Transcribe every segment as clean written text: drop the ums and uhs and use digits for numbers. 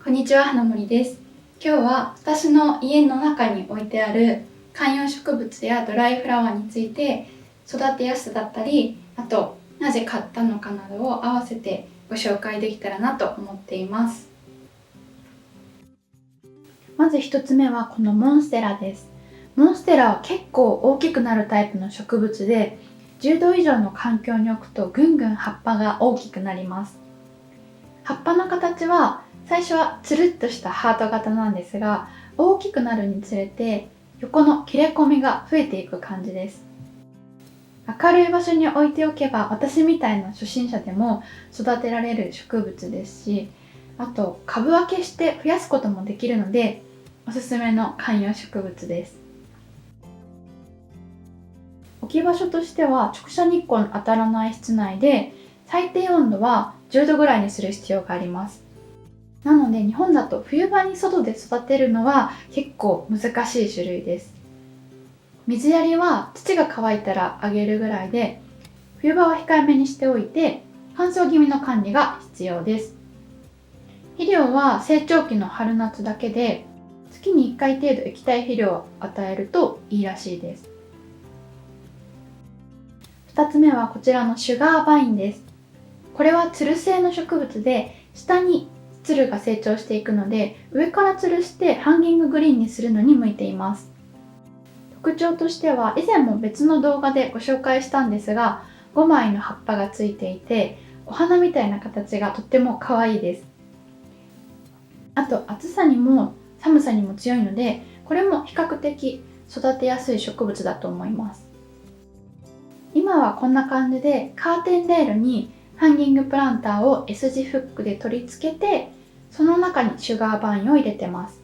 こんにちは、花森です。今日は私の家の中に置いてある観葉植物やドライフラワーについて、育てやすさだったり、あとなぜ買ったのかなどを合わせてご紹介できたらなと思っています。まず一つ目はこのモンステラです。モンステラは結構大きくなるタイプの植物で、10度以上の環境に置くとぐんぐん葉っぱが大きくなります。葉っぱの形は最初はつるっとしたハート型なんですが、大きくなるにつれて横の切れ込みが増えていく感じです。明るい場所に置いておけば私みたいな初心者でも育てられる植物ですし、あと株分けして増やすこともできるのでおすすめの観葉植物です。置き場所としては直射日光の当たらない室内で、最低温度は10度ぐらいにする必要があります。なので日本だと冬場に外で育てるのは結構難しい種類です。水やりは土が乾いたらあげるぐらいで、冬場は控えめにしておいて乾燥気味の管理が必要です。肥料は成長期の春夏だけで、月に1回程度液体肥料を与えるといいらしいです。2つ目はこちらのシュガーバインです。これはつる性の植物で、下につるが成長していくので、上からつるしてハンギンググリーンにするのに向いています。特徴としては以前も別の動画でご紹介したんですが、5枚の葉っぱがついていて、お花みたいな形がとっても可愛いです。あと暑さにも寒さにも強いので、これも比較的育てやすい植物だと思います。今はこんな感じでカーテンレールにハンギングプランターを S 字フックで取り付けて、その中にシュガーバインを入れてます。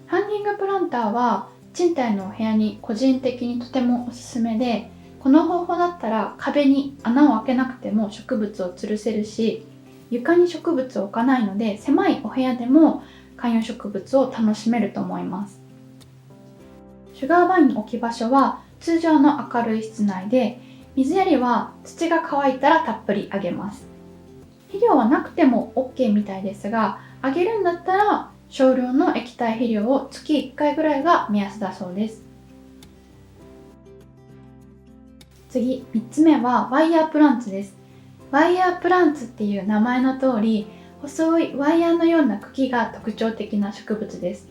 ハンギングプランターは賃貸のお部屋に個人的にとてもおすすめで、この方法だったら壁に穴を開けなくても植物を吊るせるし、床に植物を置かないので狭いお部屋でも観葉植物を楽しめると思います。シュガーバインの置き場所は通常の明るい室内で、水やりは土が乾いたらたっぷりあげます。肥料はなくても OK みたいですが、あげるんだったら少量の液体肥料を月1回ぐらいが目安だそうです。次、3つ目はワイヤープランツです。ワイヤープランツっていう名前の通り、細いワイヤーのような茎が特徴的な植物です。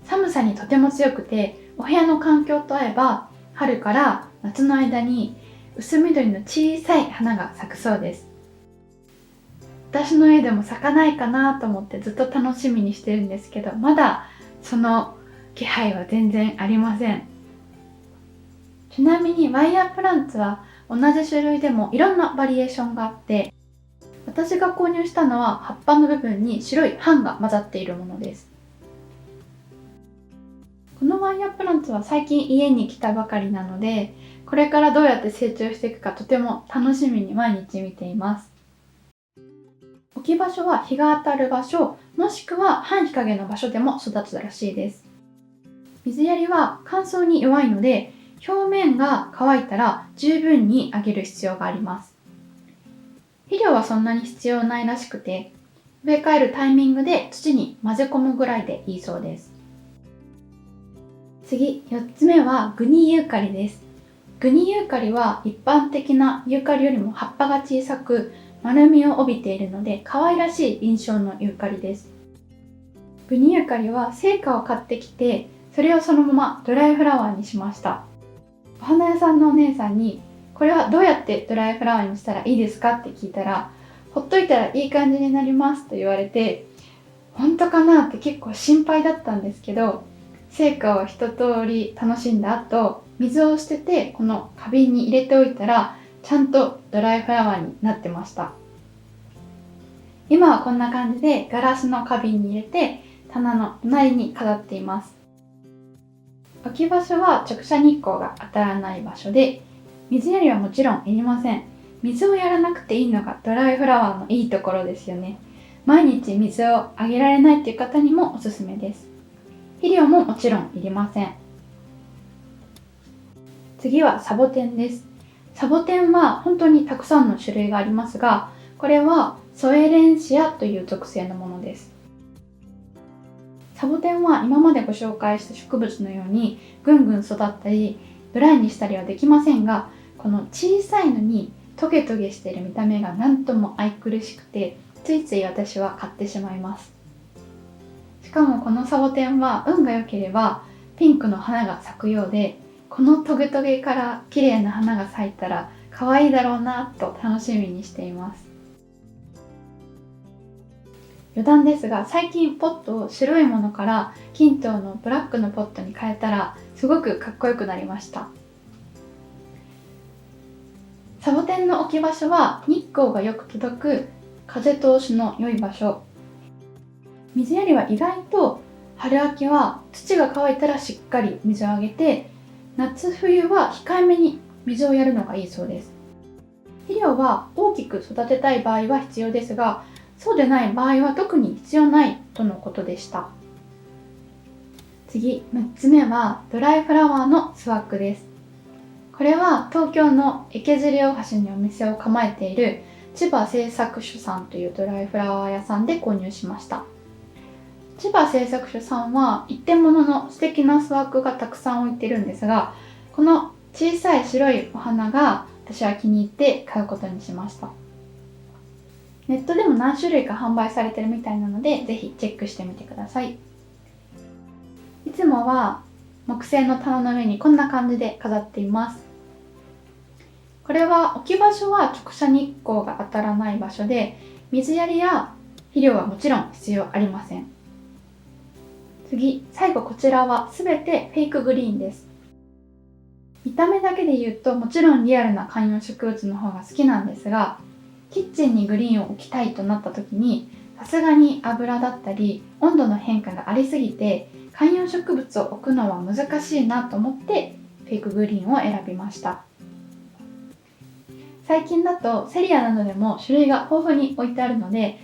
寒さにとても強くて、お部屋の環境と合えば春から夏の間に薄緑の小さい花が咲くそうです。私の家でも咲かないかなと思ってずっと楽しみにしてるんですけど、まだその気配は全然ありません。ちなみにワイヤープランツは同じ種類でもいろんなバリエーションがあって、私が購入したのは葉っぱの部分に白い斑が混ざっているものです。このワイヤープランツは最近家に来たばかりなので、これからどうやって成長していくかとても楽しみに毎日見ています。置き場所は日が当たる場所、もしくは半日陰の場所でも育つらしいです。水やりは乾燥に弱いので、表面が乾いたら十分にあげる必要があります。肥料はそんなに必要ないらしくて、植え替えるタイミングで土に混ぜ込むぐらいでいいそうです。次、4つ目はグニユーカリです。グニユーカリは一般的なユーカリよりも葉っぱが小さく丸みを帯びているので、可愛らしい印象のユーカリです。グニユーカリは生花を買ってきて、それをそのままドライフラワーにしました。お花屋さんのお姉さんに、これはどうやってドライフラワーにしたらいいですかって聞いたら、ほっといたらいい感じになりますと言われて、本当かなって結構心配だったんですけど、生花を一通り楽しんだ後、水を捨ててこの花瓶に入れておいたら、ちゃんとドライフラワーになってました。今はこんな感じでガラスの花瓶に入れて棚の隣に飾っています。置き場所は直射日光が当たらない場所で、水やりはもちろんいりません。水をやらなくていいのがドライフラワーのいいところですよね。毎日水をあげられないという方にもおすすめです。肥料ももちろんいりません。次はサボテンです。サボテンは本当にたくさんの種類がありますが、これはソエレンシアという属性のものです。サボテンは今までご紹介した植物のようにぐんぐん育ったりドライにしたりはできませんが、この小さいのにトゲトゲしている見た目がなんとも愛くるしくて、ついつい私は買ってしまいます。しかもこのサボテンは運が良ければピンクの花が咲くようで、このトゲトゲから綺麗な花が咲いたら可愛いだろうなと楽しみにしています。余談ですが、最近ポットを白いものから均等のブラックのポットに変えたらすごくかっこよくなりました。サボテンの置き場所は日光がよく届く風通しの良い場所。水やりは意外と春秋は土が乾いたらしっかり水をあげて、夏冬は控えめに水をやるのがいいそうです。肥料は大きく育てたい場合は必要ですが、そうでない場合は特に必要ないとのことでした。次、6つ目はドライフラワーのスワッグです。これは東京の池尻大橋にお店を構えている千葉製作所さんというドライフラワー屋さんで購入しました。千葉製作所さんは一点物の素敵なスワッグがたくさん置いてるんですが、この小さい白いお花が私は気に入って買うことにしました。ネットでも何種類か販売されてるみたいなので、ぜひチェックしてみてください。いつもは木製の棚の上にこんな感じで飾っています。これは置き場所は直射日光が当たらない場所で、水やりや肥料はもちろん必要ありません。次、最後こちらはすべてフェイクグリーンです。見た目だけで言うともちろんリアルな観葉植物の方が好きなんですが、キッチンにグリーンを置きたいとなった時にさすがに油だったり温度の変化がありすぎて観葉植物を置くのは難しいなと思ってフェイクグリーンを選びました。最近だとセリアなどでも種類が豊富に置いてあるので、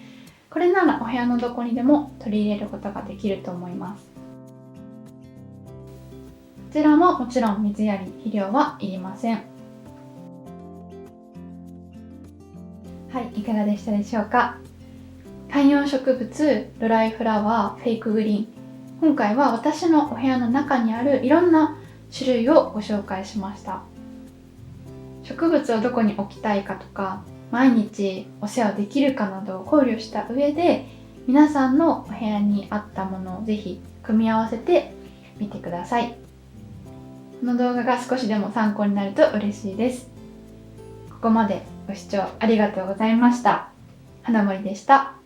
これならお部屋のどこにでも取り入れることができると思います。こちらももちろん水やり肥料はいりません。はい、いかがでしたでしょうか。観葉植物、ドライフラワー、フェイクグリーン、今回は私のお部屋の中にあるいろんな種類をご紹介しました。植物をどこに置きたいかとか、毎日お世話できるかなどを考慮した上で、皆さんのお部屋に合ったものをぜひ組み合わせてみてください。この動画が少しでも参考になると嬉しいです。ここまでご視聴ありがとうございました。花森でした。